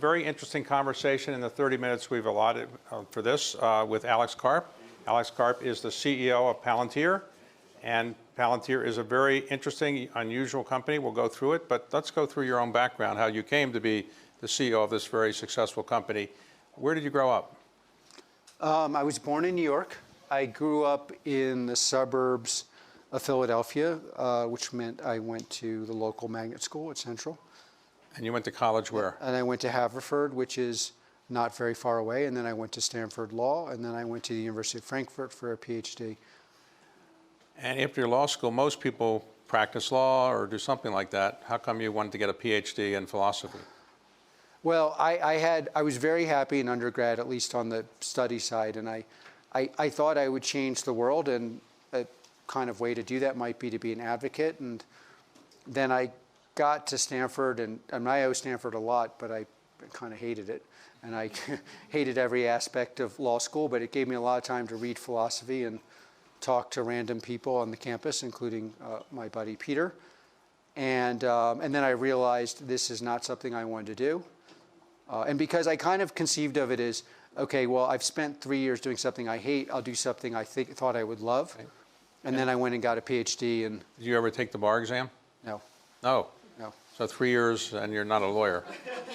Very interesting conversation in the 30 minutes we've allotted for this with Alex Karp. Alex Karp is the CEO of Palantir, and Palantir is a very interesting, unusual company. We'll go through it, but let's go through your own background, how you came to be the CEO of this very successful company. Where did you grow up? I was born in New York. I grew up in the suburbs of Philadelphia, which meant I went to the local magnet school at Central. And you went to college where? And I went to Haverford, which is not very far away, and then I went to Stanford Law, and then I went to the University of Frankfurt for a PhD. And after your law school, most people practice law or do something like that. How come you wanted to get a PhD in philosophy? Well, I was very happy in undergrad, at least on the study side, and I thought I would change the world, and a kind of way to do that might be to be an advocate. And then I got to Stanford, and I owe Stanford a lot, but I kind of hated it. And I hated every aspect of law school, but it gave me a lot of time to read philosophy and talk to random people on the campus, including my buddy Peter. And then I realized this is not something I wanted to do. And because I kind of conceived of it as, okay, well, I've spent 3 years doing something I hate, I'll do something I thought I would love. Okay. And then I went and got a PhD. And did you ever take the bar exam? No. No. No. So 3 years and you're not a lawyer.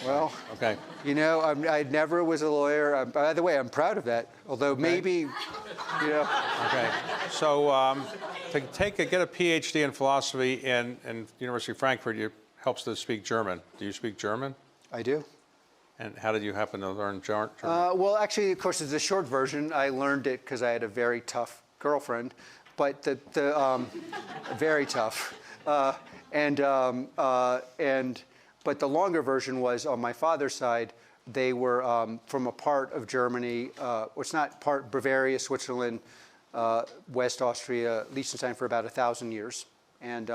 Well, okay. You know, I never was a lawyer. By the way, I'm proud of that. Although maybe, you know. Okay. So to get a PhD in philosophy in University of Frankfurt, it helps to speak German. Do you speak German? I do. And how did you happen to learn German? Well, actually, of course, it's a short version. I learned it because I had a very tough girlfriend, but very tough. But the longer version was on my father's side. They were from a part of Germany, it's not part Bavaria, Switzerland, West Austria, Liechtenstein for about 1,000 years. And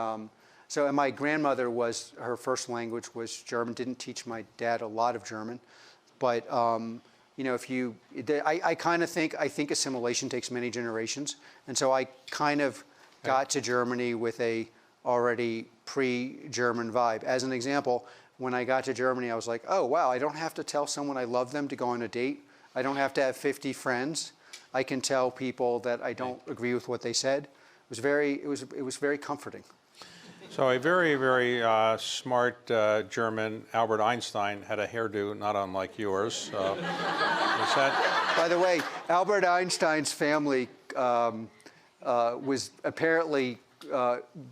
my grandmother her first language was German. Didn't teach my dad a lot of German, but you know, I kind of think assimilation takes many generations, and so I kind of got to Germany with a already pre-German vibe. As an example, when I got to Germany, I was like, oh wow, I don't have to tell someone I love them to go on a date. I don't have to have 50 friends. I can tell people that I don't agree with what they said. It was very comforting. So a very, very smart German, Albert Einstein, had a hairdo not unlike yours. By the way, Albert Einstein's family was apparently,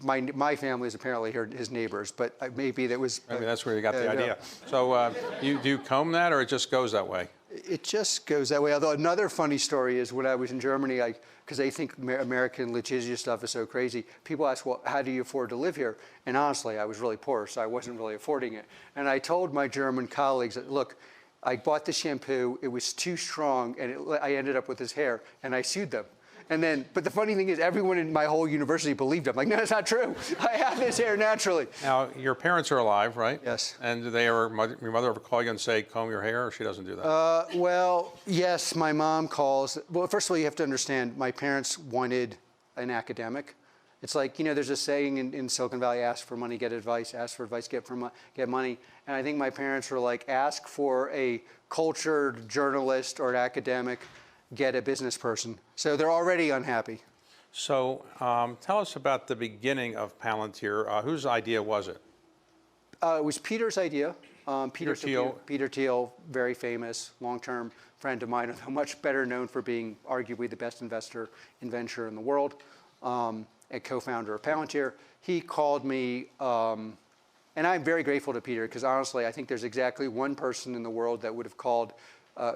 my family is apparently his neighbors, but maybe that was... Maybe that's where you got the idea. So do you comb that, or it just goes that way? It just goes that way. Although another funny story is when I was in Germany, because they think American litigious stuff is so crazy, people ask, well, how do you afford to live here? And honestly, I was really poor, so I wasn't really affording it. And I told my German colleagues that, look, I bought the shampoo, it was too strong, and I ended up with this hair, and I sued them. And then, but the funny thing is, everyone in my whole university believed them. Like, no, that's not true. I have this hair naturally. Now, your parents are alive, right? Yes. And your mother ever call you and say, comb your hair, or she doesn't do that? Well, yes, my mom calls. Well, first of all, you have to understand, my parents wanted an academic. It's like, you know, there's a saying in Silicon Valley, ask for money, get advice, ask for advice, get money. And I think my parents were like, ask for a cultured journalist or an academic, get a business person. So they're already unhappy. So tell us about the beginning of Palantir. Whose idea was it? It was Peter's idea. Peter Thiel. Peter Thiel, very famous, long-term friend of mine, much better known for being arguably the best investor in venture in the world, a co-founder of Palantir. He called me, and I'm very grateful to Peter, because honestly, I think there's exactly one person in the world that would have called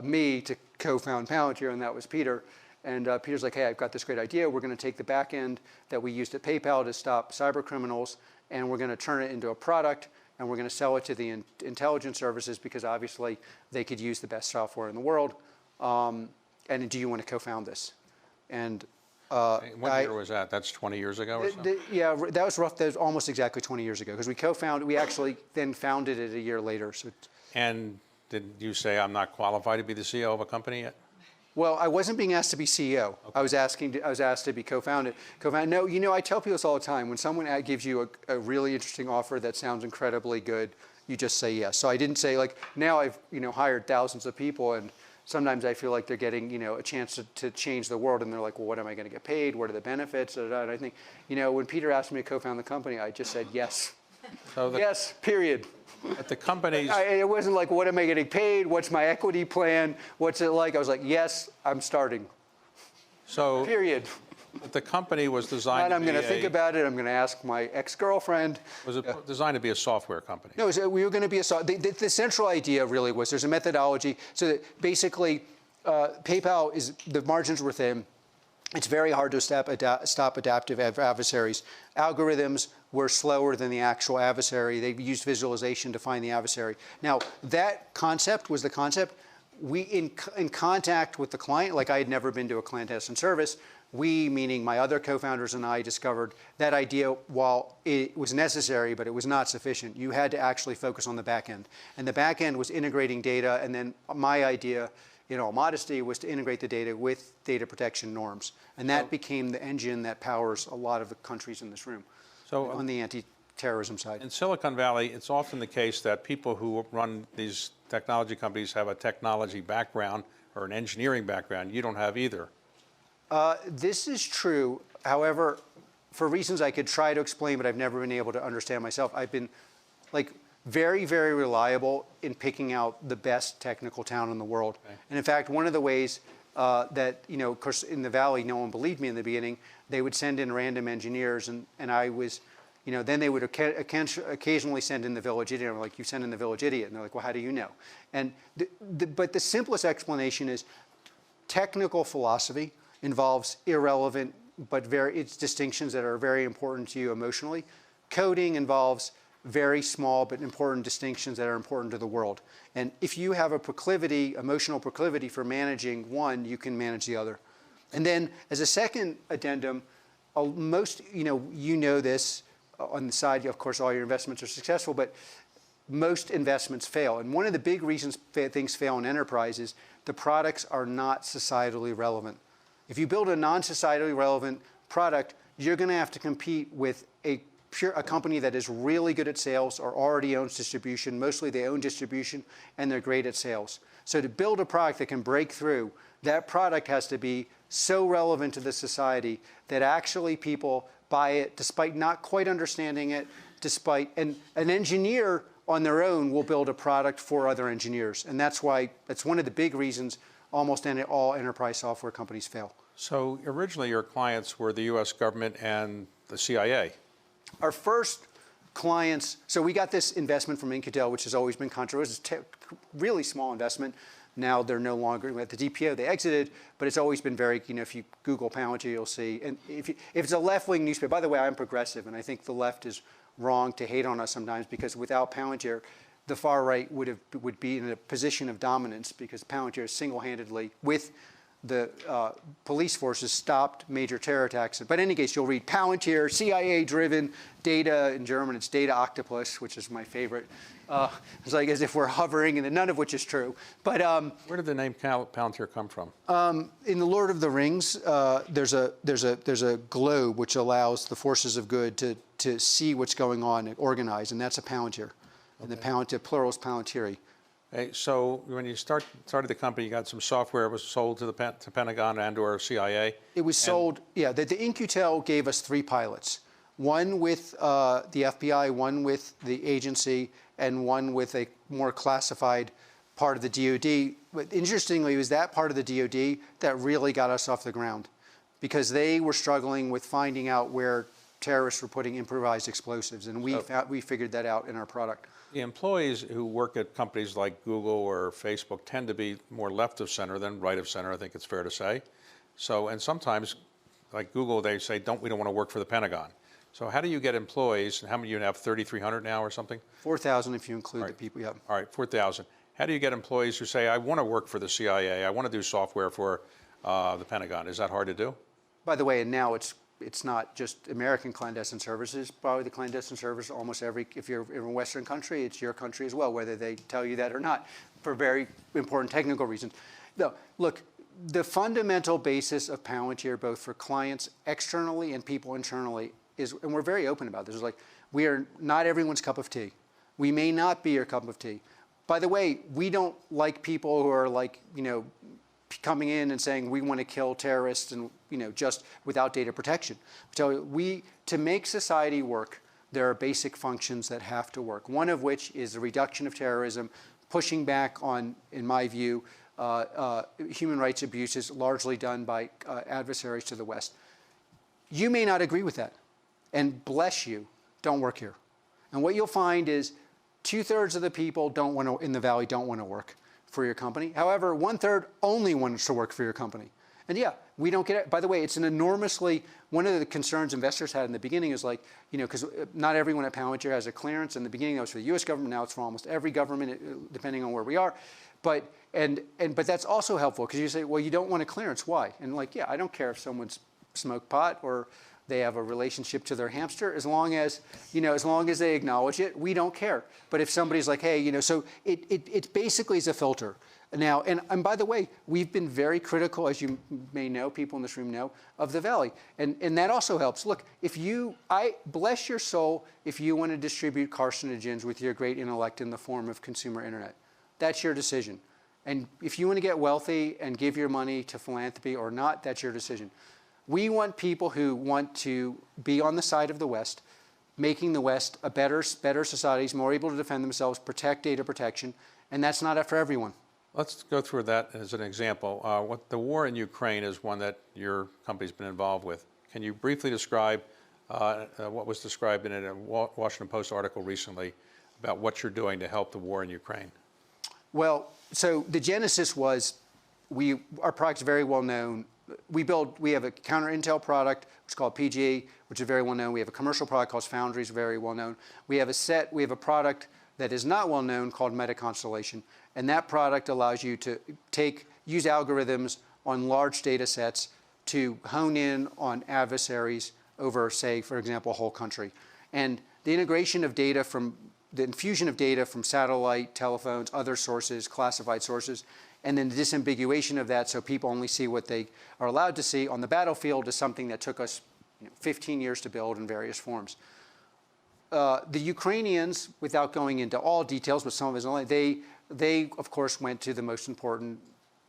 me to co-found Palantir, and that was Peter. And Peter's like, hey, I've got this great idea. We're going to take the back end that we used at PayPal to stop cyber criminals, and we're going to turn it into a product, and we're going to sell it to the intelligence services, because obviously they could use the best software in the world. And do you want to co-found this? And what year was that? That's 20 years ago or so? Yeah, that was rough. That was almost exactly 20 years ago, because we actually then founded it a year later. So. And did you say, I'm not qualified to be the CEO of a company yet? Well, I wasn't being asked to be CEO. Okay. I was asked to be co-founded. No, you know, I tell people this all the time. When someone gives you a really interesting offer that sounds incredibly good, you just say yes. So I didn't say like, now I've hired thousands of people, and sometimes I feel like they're getting a chance to change the world, and they're like, well, what am I going to get paid? What are the benefits? And I think when Peter asked me to co-found the company, I just said yes. So yes, period. At the companies, it wasn't like, what am I getting paid? What's my equity plan? What's it like? I was like, yes, I'm starting. So period. The company was designed and I'm going to think about it. I'm going to ask my ex-girlfriend. Was it designed to be a software company? No, we were going to be the central idea really was there's a methodology. So that basically, PayPal the margins were thin. It's very hard to stop adaptive adversaries. Algorithms were slower than the actual adversary. They used visualization to find the adversary. Now, that concept was the concept. We, in contact with the client, like I had never been to a clandestine service, we, meaning my other co-founders and I, discovered that idea, while it was necessary, but it was not sufficient. You had to actually focus on the back end. And the back end was integrating data, and then my idea, in all modesty, was to integrate the data with data protection norms. And that became the engine that powers a lot of the countries in this room, on the anti-terrorism side. In Silicon Valley, it's often the case that people who run these technology companies have a technology background or an engineering background. You don't have either. This is true. However, for reasons I could try to explain, but I've never been able to understand myself, I've been very, very reliable in picking out the best technical talent in the world. Okay. And in fact, one of the ways that, of course, in the Valley, no one believed me in the beginning. They would send in random engineers, and I was, then they would occasionally send in the village idiot. I'm like, you send in the village idiot. And they're like, well, how do you know? And but the simplest explanation is technical philosophy involves irrelevant, but it's distinctions that are very important to you emotionally. Coding involves very small but important distinctions that are important to the world. And if you have a emotional proclivity for managing one, you can manage the other. And then as a second addendum, most, you know this on the side, of course, all your investments are successful, but most investments fail. And one of the big reasons things fail in enterprise is the products are not societally relevant. If you build a non-societally relevant product, you're going to have to compete with a company that is really good at sales or already owns distribution. Mostly they own distribution and they're great at sales. So to build a product that can break through, that product has to be so relevant to the society that actually people buy it despite not quite understanding it, and an engineer on their own will build a product for other engineers. And that's one of the big reasons almost all enterprise software companies fail. So originally your clients were the US government and the CIA. Our first clients, so we got this investment from Incutel, which has always been controversial. It's a really small investment. Now they're no longer at the DPO. They exited, but it's always been very, if you Google Palantir, you'll see. And if it's a left-wing newspaper, by the way, I'm progressive, and I think the left is wrong to hate on us sometimes, because without Palantir, the far right would be in a position of dominance, because Palantir single-handedly, with the police forces, stopped major terror attacks. But in any case, you'll read Palantir, CIA-driven data. In German, it's data octopus, which is my favorite. It's like as if we're hovering, and none of which is true. But where did the name Palantir come from? In the Lord of the Rings, there's a globe which allows the forces of good to see what's going on and organize, and that's a Palantir. And the Palantir, plural is Palantiri. Hey, so when you started the company, you got some software. It was sold to the Pentagon and/or CIA. It was sold. Yeah, the Incutel gave us 3 pilots. One with the FBI, one with the agency, and one with a more classified part of the DoD. But interestingly, it was that part of the DoD that really got us off the ground, because they were struggling with finding out where terrorists were putting improvised explosives, and we figured that out in our product. The employees who work at companies like Google or Facebook tend to be more left of center than right of center, I think it's fair to say. So, and sometimes, like Google, they say, we don't want to work for the Pentagon. So how do you get employees, and how many you have, 3,300 now or something? 4,000 if you include the people, yeah. All right, 4,000. How do you get employees who say, I want to work for the CIA, I want to do software for the Pentagon? Is that hard to do? By the way, and now it's not just American clandestine services. Probably the clandestine service, almost if you're in a Western country, it's your country as well, whether they tell you that or not, for very important technical reasons. No, look, the fundamental basis of Palantir, both for clients externally and people internally, is, and we're very open about this, is like, we are not everyone's cup of tea. We may not be your cup of tea. By the way, we don't like people who are like, coming in and saying we want to kill terrorists and, just without data protection. So to make society work, there are basic functions that have to work. One of which is the reduction of terrorism, pushing back on, in my view, human rights abuses largely done by adversaries to the West. You may not agree with that, and bless you, don't work here. And what you'll find is 2/3 of the people in the Valley don't want to work for your company. However, 1/3 only wants to work for your company. And yeah, we don't get it. By the way, it's one of the concerns investors had in the beginning is like, because not everyone at Palantir has a clearance. In the beginning, that was for the US government. Now it's for almost every government, depending on where we are. But that's also helpful because you say, well, you don't want a clearance. Why? And like, yeah, I don't care if someone's smoked pot or they have a relationship to their hamster, as long as they acknowledge it, we don't care. But if somebody's like, hey, so it basically is a filter. Now, and by the way, we've been very critical, as you may know, people in this room know, of the Valley. And that also helps. Look, I bless your soul if you want to distribute carcinogens with your great intellect in the form of consumer internet. That's your decision. And if you want to get wealthy and give your money to philanthropy or not, that's your decision. We want people who want to be on the side of the West, making the West a better society, more able to defend themselves, protect data protection, and that's not for everyone. Let's go through that as an example. The war in Ukraine is one that your company's been involved with. Can you briefly describe what was described in a Washington Post article recently about what you're doing to help the war in Ukraine? Well, so the genesis was our product's very well known. We have a counter intel product, which is called PG, which is very well known. We have a commercial product called Foundries, very well known. We have a product that is not well known called MetaConstellation. And that product allows you to use algorithms on large data sets to hone in on adversaries over, say, for example, a whole country. And the infusion of data from satellite, telephones, other sources, classified sources, and then the disambiguation of that so people only see what they are allowed to see on the battlefield is something that took us 15 years to build in various forms. The Ukrainians, without going into all details, but some of it is only, they of course went to the most important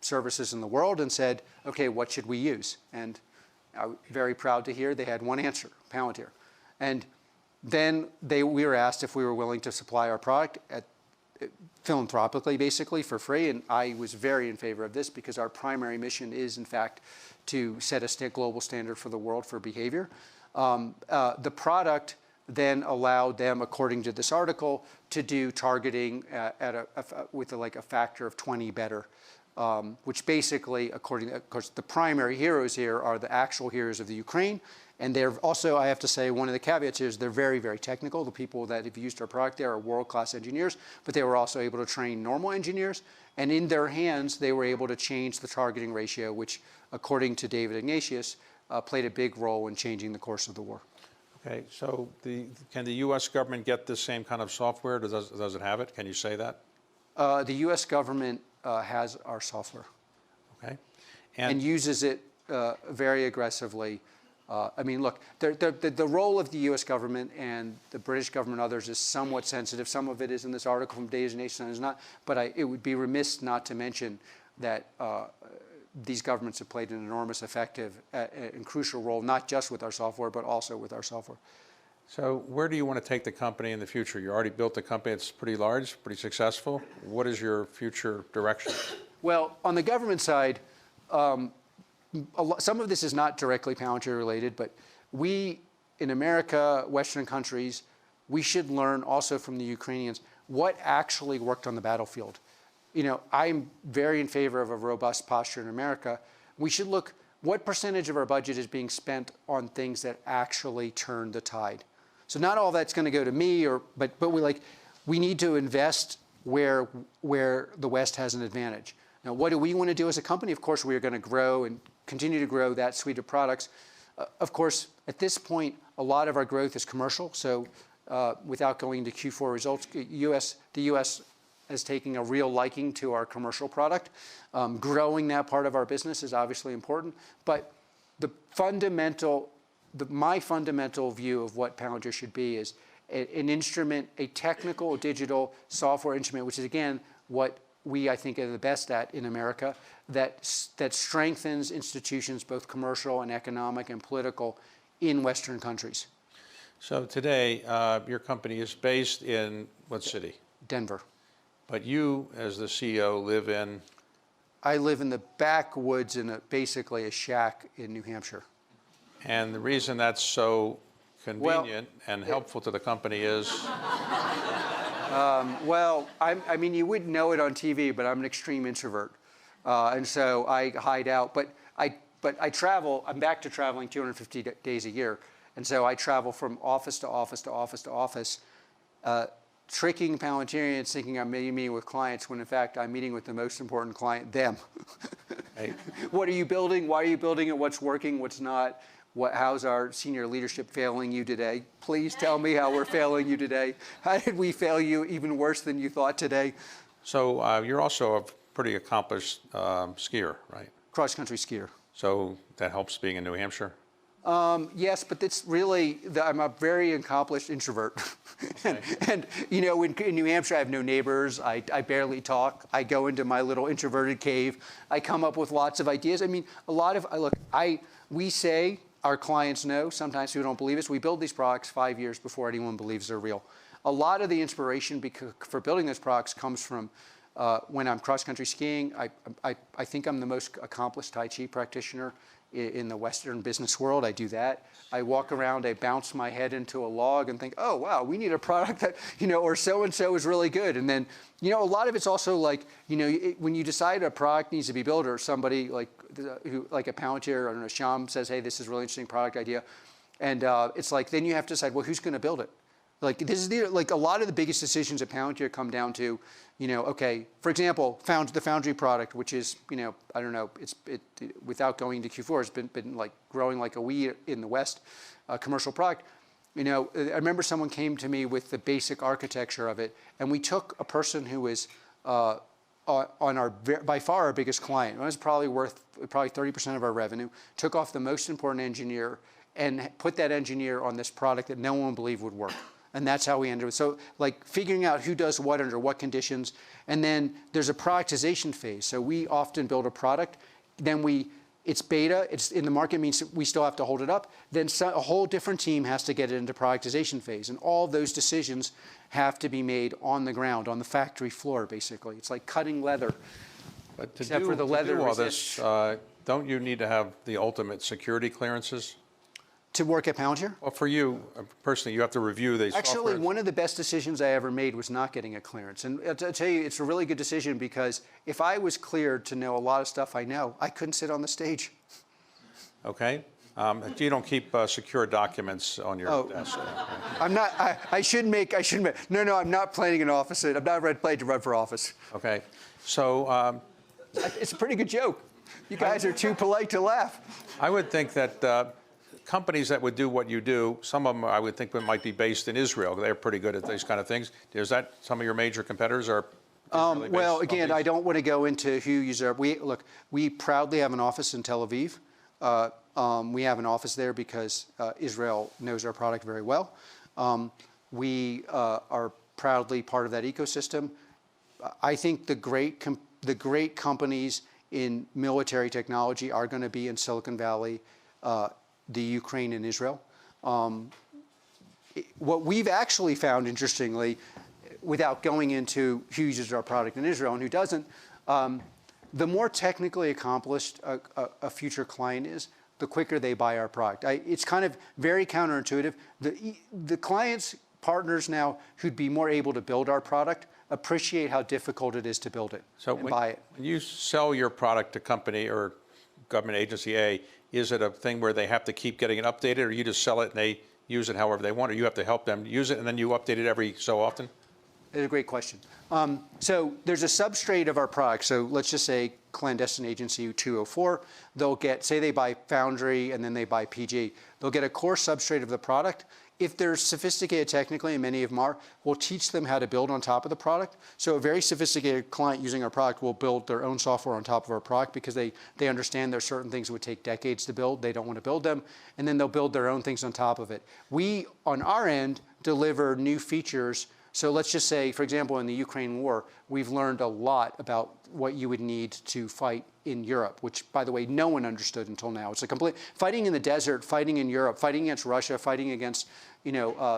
services in the world and said, okay, what should we use? And I'm very proud to hear they had one answer, Palantir. And then we were asked if we were willing to supply our product philanthropically, basically, for free. And I was very in favor of this because our primary mission is, in fact, to set a global standard for the world for behavior. The product then allowed them, according to this article, to do targeting with a factor of 20 better, which basically, of course, the primary heroes here are the actual heroes of the Ukraine. And they're also, I have to say, one of the caveats is they're very, very technical. The people that have used our product there are world-class engineers, but they were also able to train normal engineers. And in their hands, they were able to change the targeting ratio, which, according to David Ignatius, played a big role in changing the course of the war. Okay, so can the U.S. government get this same kind of software? Does it have it? Can you say that? The U.S. government has our software. Okay. And uses it very aggressively. I mean, look, the role of the U.S. government and the British government and others is somewhat sensitive. Some of it is in this article from Days and Nations, and is not. But it would be remiss not to mention that these governments have played an enormous, effective, and crucial role, not just with our software, but also with our software. So where do you want to take the company in the future? You already built a company that's pretty large, pretty successful. What is your future direction? Well, on the government side, some of this is not directly Palantir related, but we, in America, Western countries, we should learn also from the Ukrainians what actually worked on the battlefield. I'm very in favor of a robust posture in America. We should look, what percentage of our budget is being spent on things that actually turn the tide? So not all that's going to go to me, but we need to invest where the West has an advantage. Now, what do we want to do as a company? Of course, we are going to grow and continue to grow that suite of products. Of course, at this point, a lot of our growth is commercial. So without going into Q4 results, the U.S. is taking a real liking to our commercial product. Growing that part of our business is obviously important. But my fundamental view of what Palantir should be is an instrument, a technical digital software instrument, which is, again, what we, I think, are the best at in America, that strengthens institutions, both commercial and economic and political, in Western countries. So today, your company is based in what city? Denver. But you, as the CEO, live in? I live in the backwoods in basically a shack in New Hampshire. And the reason that's so convenient and helpful to the company is? Well, I mean, you wouldn't know it on TV, but I'm an extreme introvert. And so I hide out. But I travel. I'm back to traveling 250 days a year. And so I travel from office to office to office to office, tricking Palantirians thinking I'm meeting with clients when, in fact, I'm meeting with the most important client, them. Hey. What are you building? Why are you building it? What's working? What's not? How's our senior leadership failing you today? Please tell me how we're failing you today. How did we fail you even worse than you thought today? So you're also a pretty accomplished skier, right? Cross-country skier. So that helps being in New Hampshire? Yes, but it's really, I'm a very accomplished introvert. Okay. and you know, in New Hampshire, I have no neighbors. I barely talk. I go into my little introverted cave. I come up with lots of ideas. I mean, we say, our clients know, sometimes people don't believe us, we build these products 5 years before anyone believes they're real. A lot of the inspiration for building those products comes from when I'm cross-country skiing. I think I'm the most accomplished Tai Chi practitioner in the Western business world. I do that. I walk around, I bounce my head into a log and think, oh, wow, we need a product that, you know, or so-and-so is really good. And then, you know, a lot of it's also like, you know, when you decide a product needs to be built, or somebody like a Palantir, I don't know, Shyam says, hey, this is a really interesting product idea. And it's like, then you have to decide, well, who's going to build it? Like, this is like a lot of the biggest decisions at Palantir come down to, you know, okay, for example, the Foundry product, which is, you know, I don't know, without going to Q4, it's been like growing like a weed in the West, commercial product. You know, I remember someone came to me with the basic architecture of it, and we took a person who was on our, by far our biggest client. It was probably worth 30% of our revenue, took off the most important engineer and put that engineer on this product that no one believed would work. And that's how we ended with. So like figuring out who does what under what conditions. And then there's a productization phase. So we often build a product, then it's beta, it's in the market, means we still have to hold it up. Then a whole different team has to get it into productization phase. And all those decisions have to be made on the ground, on the factory floor, basically. It's like cutting leather. But except for the leather to do all this, don't you need to have the ultimate security clearances? To work at Palantir? Well, for you personally, you have to review these Actually, software. one of the best decisions I ever made was not getting a clearance. And I'll tell you, it's a really good decision, because if I was cleared to know a lot of stuff I know, I couldn't sit on the stage. Okay. You don't keep secure documents on your desk. I'm not, I shouldn't make, no, I'm not planning an office. I'm not planning to run for office. Okay. So. It's a pretty good joke. You guys are too polite to laugh. I would think that companies that would do what you do, some of them I would think might be based in Israel. They're pretty good at these kind of things. Is that some of your major competitors are? Well, again, I don't want to go into who uses our. We proudly have an office in Tel Aviv. We have an office there because Israel knows our product very well. We are proudly part of that ecosystem. I think the great companies in military technology are going to be in Silicon Valley, the Ukraine and Israel. What we've actually found, interestingly, without going into who uses our product in Israel and who doesn't, the more technically accomplished a future client is, the quicker they buy our product. It's kind of very counterintuitive. The clients, partners now who'd be more able to build our product appreciate how difficult it is to build it and buy it. When you sell your product to company or government agency A, is it a thing where they have to keep getting it updated, or you just sell it and they use it however they want, or you have to help them use it and then you update it every so often? It's a great question. So there's a substrate of our product. So let's just say clandestine agency 204, they'll get, say they buy Foundry and then they buy PG, they'll get a core substrate of the product. If they're sophisticated technically, and many of them are, we'll teach them how to build on top of the product. So a very sophisticated client using our product will build their own software on top of our product, because they understand there's certain things that would take decades to build. They don't want to build them. And then they'll build their own things on top of it. We, on our end, deliver new features. So let's just say, for example, in the Ukraine war, we've learned a lot about what you would need to fight in Europe, which, by the way, no one understood until now. It's a complete fighting in the desert, fighting in Europe, fighting against Russia, fighting against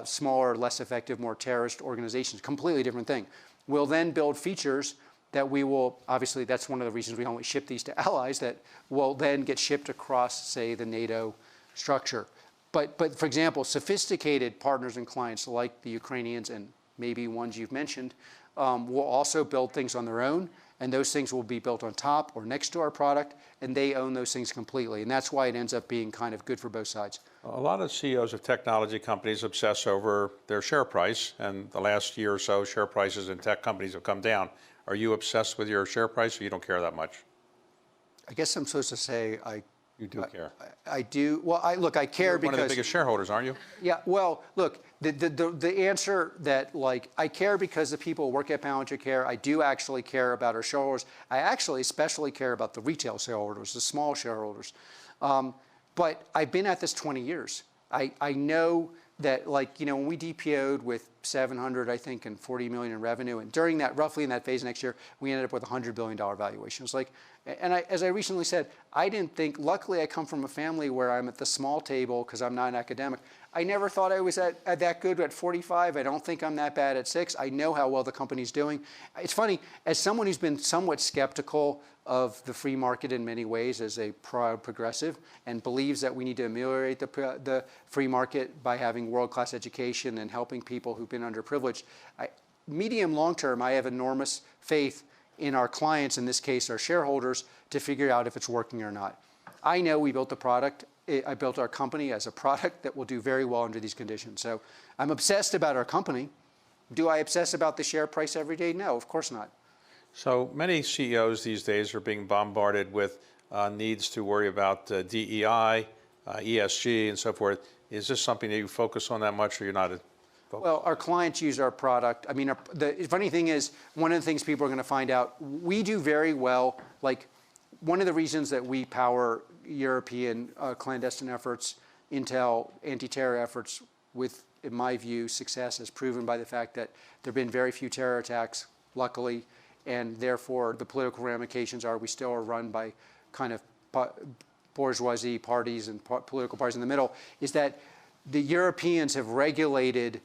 smaller, less effective, more terrorist organizations. Completely different thing. We'll then build features that we will, obviously, that's one of the reasons we only ship these to allies, that will then get shipped across, say, the NATO structure. But for example, sophisticated partners and clients like the Ukrainians and maybe ones you've mentioned will also build things on their own, and those things will be built on top or next to our product, and they own those things completely. And that's why it ends up being kind of good for both sides. A lot of CEOs of technology companies obsess over their share price, and the last year or so, share prices in tech companies have come down. Are you obsessed with your share price, or you don't care that much? I guess I'm supposed to say You do care. I do. Well, look, I care You're because one of the biggest shareholders, aren't you? Yeah. Well, look, the answer that I care because the people who work at Palantir care. I do actually care about our shareholders. I actually especially care about the retail shareholders, the small shareholders. But I've been at this 20 years. I know that, when we DPO'd with 700, I think, and 40 million in revenue, and during that, roughly in that phase next year, we ended up with a $100 billion valuation. It was as I recently said, I didn't think, luckily I come from a family where I'm at the small table because I'm not an academic. I never thought I was at that good at 45. I don't think I'm that bad at 6. I know how well the company's doing. It's funny, as someone who's been somewhat skeptical of the free market in many ways as a proud progressive and believes that we need to ameliorate the free market by having world-class education and helping people who've been underprivileged. Medium long term, I have enormous faith in our clients, in this case our shareholders, to figure out if it's working or not. I know we built the product. I built our company as a product that will do very well under these conditions. So I'm obsessed about our company. Do I obsess about the share price every day? No, of course not. So many CEOs these days are being bombarded with needs to worry about DEI, ESG, and so forth. Is this something that you focus on that much, or you're not? Well, our clients use our product. I mean, the funny thing is, one of the things people are going to find out, we do very well. One of the reasons that we power European clandestine efforts, intel, anti-terror efforts with, in my view, success is proven by the fact that there have been very few terror attacks, luckily, and therefore the political ramifications are we still are run by kind of bourgeoisie parties and political parties in the middle, is that the Europeans have regulated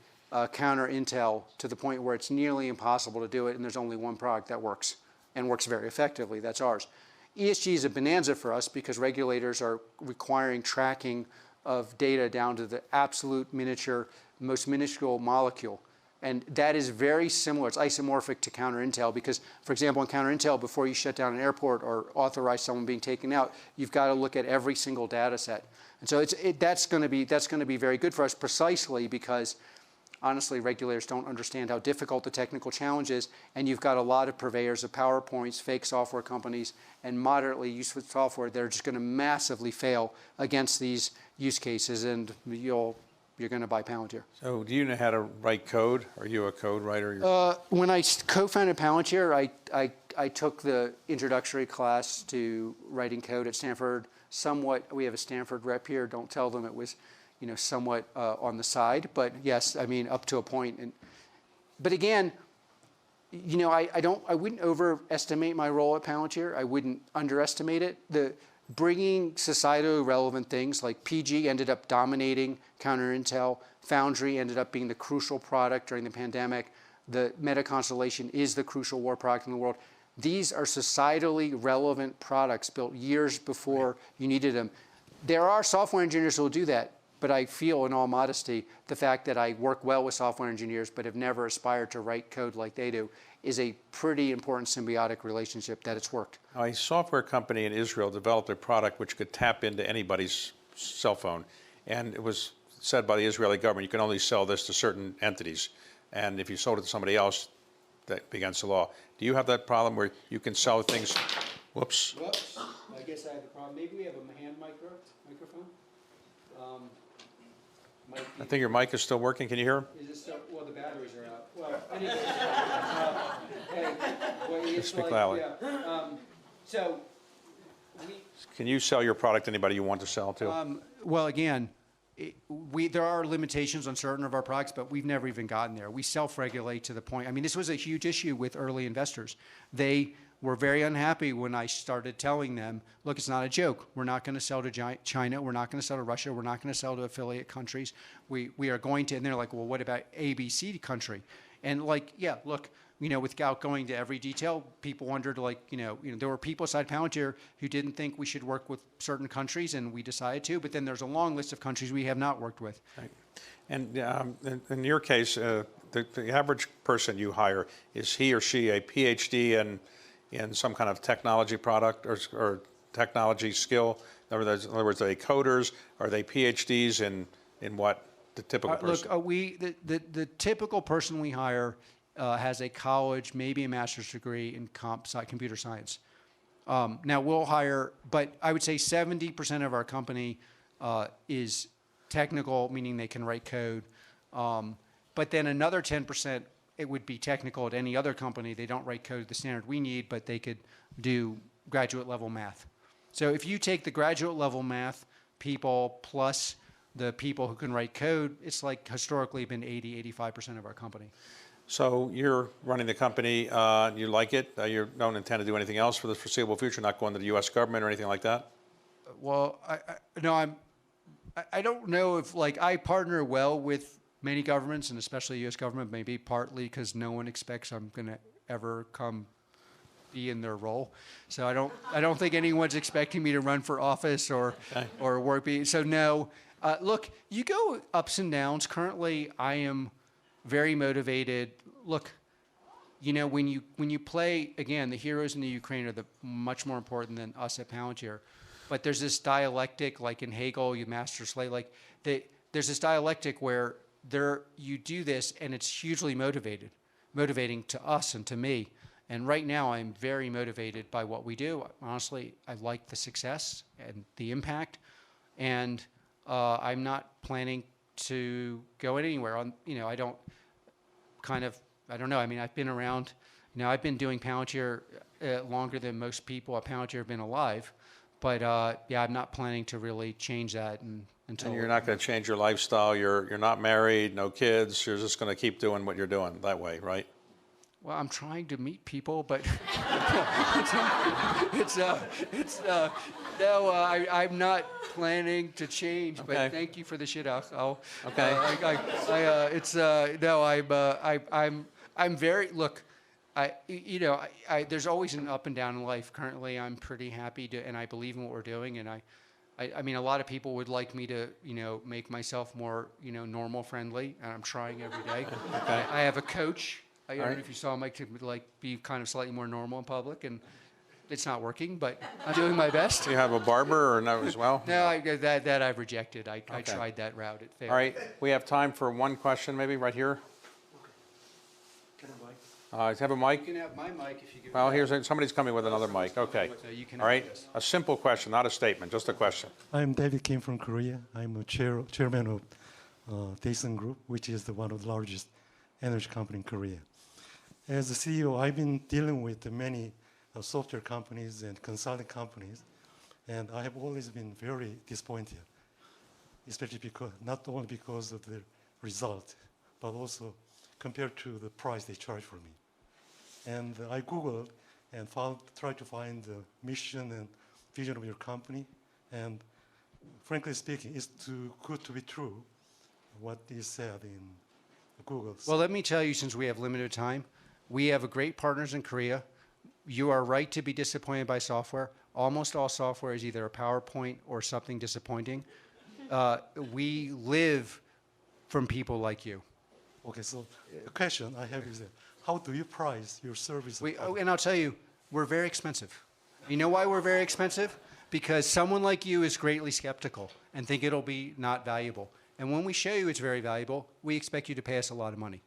counter intel to the point where it's nearly impossible to do it, and there's only one product that works and works very effectively. That's ours. ESG is a bonanza for us because regulators are requiring tracking of data down to the absolute miniature, most minuscule molecule. And that is very similar. It's isomorphic to counter intel because, for example, in counter intel, before you shut down an airport or authorize someone being taken out, you've got to look at every single data set. And so that's going to be very good for us precisely because, honestly, regulators don't understand how difficult the technical challenge is, and you've got a lot of purveyors of PowerPoints, fake software companies, and moderately useful software that are just going to massively fail against these use cases, and you're going to buy Palantir. So do you know how to write code? Are you a code writer? When I co-founded Palantir, I took the introductory class to writing code at Stanford. Somewhat, we have a Stanford rep here. Don't tell them it was, somewhat on the side. But yes, I mean, up to a point. But again, I wouldn't overestimate my role at Palantir. I wouldn't underestimate it. Bringing societally relevant things like PG ended up dominating counter intel. Foundry ended up being the crucial product during the pandemic. The Meta constellation is the crucial war product in the world. These are societally relevant products built years before you needed them. There are software engineers who will do that, but I feel, in all modesty, the fact that I work well with software engineers but have never aspired to write code like they do is a pretty important symbiotic relationship that it's worked. A software company in Israel developed a product which could tap into anybody's cell phone. And it was said by the Israeli government, you can only sell this to certain entities. And if you sold it to somebody else, that be against the law. Do you have that problem where you can sell things? Whoops. Whoops. I guess I have the problem. Maybe we have a hand microphone. I think your mic is still working. Can you hear him? Is it still? Well, the batteries are out. Well, anyway, Speak loudly. So, can you sell your product to anybody you want to sell to? well, again, there are limitations on certain of our products, but we've never even gotten there. We self-regulate to the point. I mean, this was a huge issue with early investors. They were very unhappy when I started telling them, look, it's not a joke. We're not going to sell to China. We're not going to sell to Russia. We're not going to sell to affiliate countries. We are going to, and they're like, well, what about ABC country? And like, yeah, look, without going to every detail, people wondered, like, there were people inside Palantir who didn't think we should work with certain countries, and we decided to. But then there's a long list of countries we have not worked with. Right. And in your case, the average person you hire, is he or she a PhD in some kind of technology product or technology skill? In other words, are they coders? Are they PhDs in what? The typical person. Look, the typical person we hire has a college, maybe a master's degree in computer science. Now we'll hire, but I would say 70% of our company is technical, meaning they can write code. But then another 10%, it would be technical at any other company. They don't write code at the standard we need, but they could do graduate level math. So if you take the graduate level math people plus the people who can write code, it's like historically been 85% of our company. So you're running the company, you like it, you don't intend to do anything else for the foreseeable future, not going to the U.S. government or anything like that? Well, I don't know if, like, I partner well with many governments, and especially the U.S. government, maybe partly because no one expects I'm going to ever come be in their role. So I don't think anyone's expecting me to run for office or work. So no, look, you go ups and downs. Currently, I am very motivated. Look, when you play, again, the heroes in the Ukraine are much more important than us at Palantir. But there's this dialectic, like in Hegel, you master slave, like there's this dialectic where you do this and it's hugely motivating to us and to me. And right now I'm very motivated by what we do. Honestly, I like the success and the impact. And I'm not planning to go anywhere. I don't know. I mean, I've been around, I've been doing Palantir longer than most people at Palantir have been alive. But yeah, I'm not planning to really change that until. And you're not going to change your lifestyle. You're not married, no kids. You're just going to keep doing what you're doing that way, right? Well, I'm trying to meet people, but no, I'm not planning to change. Okay. But thank you for the shidduch. I'm very, look, there's always an up and down in life. Currently, I'm pretty happy and I believe in what we're doing. And I mean, a lot of people would like me to, make myself more, normal friendly, and I'm trying every day. Okay. I have a coach. I don't know if you saw Mike to be kind of slightly more normal in public, and it's not working, but I'm doing my best. Do you have a barber or no as well? No, that I've rejected. I tried that route. It failed. All right, we have time for one question, maybe right here. Can I have a mic? Have a mic? You can have my mic if you give. Well, somebody's coming with another mic. Okay. So you can all right. This. A simple question, not a statement, just a question. I'm David Kim from Korea. I'm a chairman of Daesun Group, which is one of the largest energy company in Korea. As a CEO, I've been dealing with many software companies and consulting companies, and I have always been very disappointed, especially not only because of the result, but also compared to the price they charge for me. And I Googled and tried to find the mission and vision of your company, and frankly speaking, it's too good to be true, what is said in Google. Well, let me tell you, since we have limited time, we have great partners in Korea. You are right to be disappointed by software. Almost all software is either a PowerPoint or something disappointing. We live from people like you. Okay, so the question I have is, how do you price your service? And I'll tell you, we're very expensive. You know why we're very expensive? Because someone like you is greatly skeptical and think it'll be not valuable. And when we show you it's very valuable, we expect you to pay us a lot of money.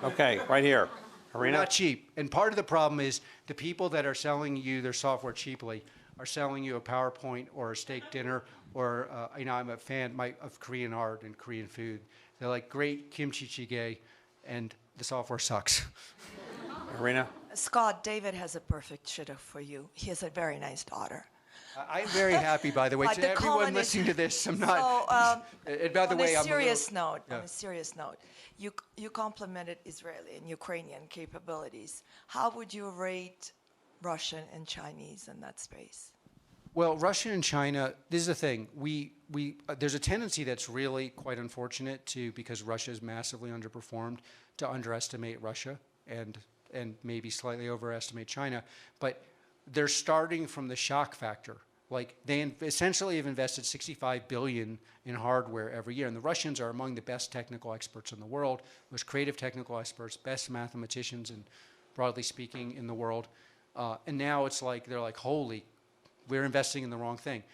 Okay, right here. Arena? We're not cheap. And part of the problem is the people that are selling you their software cheaply are selling you a PowerPoint or a steak dinner or, I'm a fan of Korean art and Korean food. They're like, great kimchi jjigae, and the software sucks. Arena? Scott, David has a perfect shidduch for you. He has a very nice daughter. I'm very happy, by the way, But to the everyone colonies- listening to this. I'm not. So, And by the on way, a I'm serious little, note, yeah. on a serious note, you complimented Israeli and Ukrainian capabilities. How would you rate Russian and Chinese in that space? Well, Russia and China, this is the thing. There's a tendency that's really quite unfortunate because Russia is massively underperformed, to underestimate Russia and maybe slightly overestimate China. But they're starting from the shock factor. Like they essentially have invested $65 billion in hardware every year. And the Russians are among the best technical experts in the world, most creative technical experts, best mathematicians, and broadly speaking, in the world. And now it's like, they're like, holy, we're investing in the wrong thing.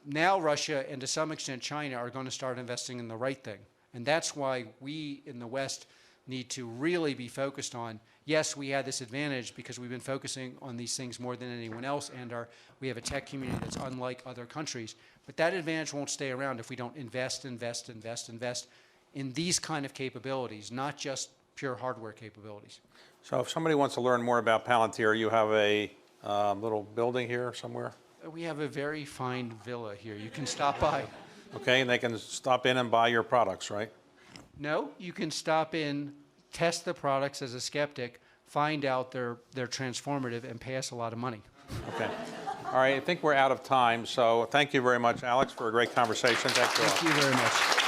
Now Russia and to some extent China are going to start investing in the right thing. And that's why we in the West need to really be focused on, yes, we had this advantage because we've been focusing on these things more than anyone else, and we have a tech community that's unlike other countries. But that advantage won't stay around if we don't invest in these kind of capabilities, not just pure hardware capabilities. So if somebody wants to learn more about Palantir, you have a little building here somewhere? We have a very fine villa here. You can stop by. Okay, and they can stop in and buy your products, right? No, you can stop in, test the products as a skeptic, find out they're transformative, and pay us a lot of money. Okay. All right, I think we're out of time, so thank you very much, Alex, for a great conversation. Thank you all. Thank you very much.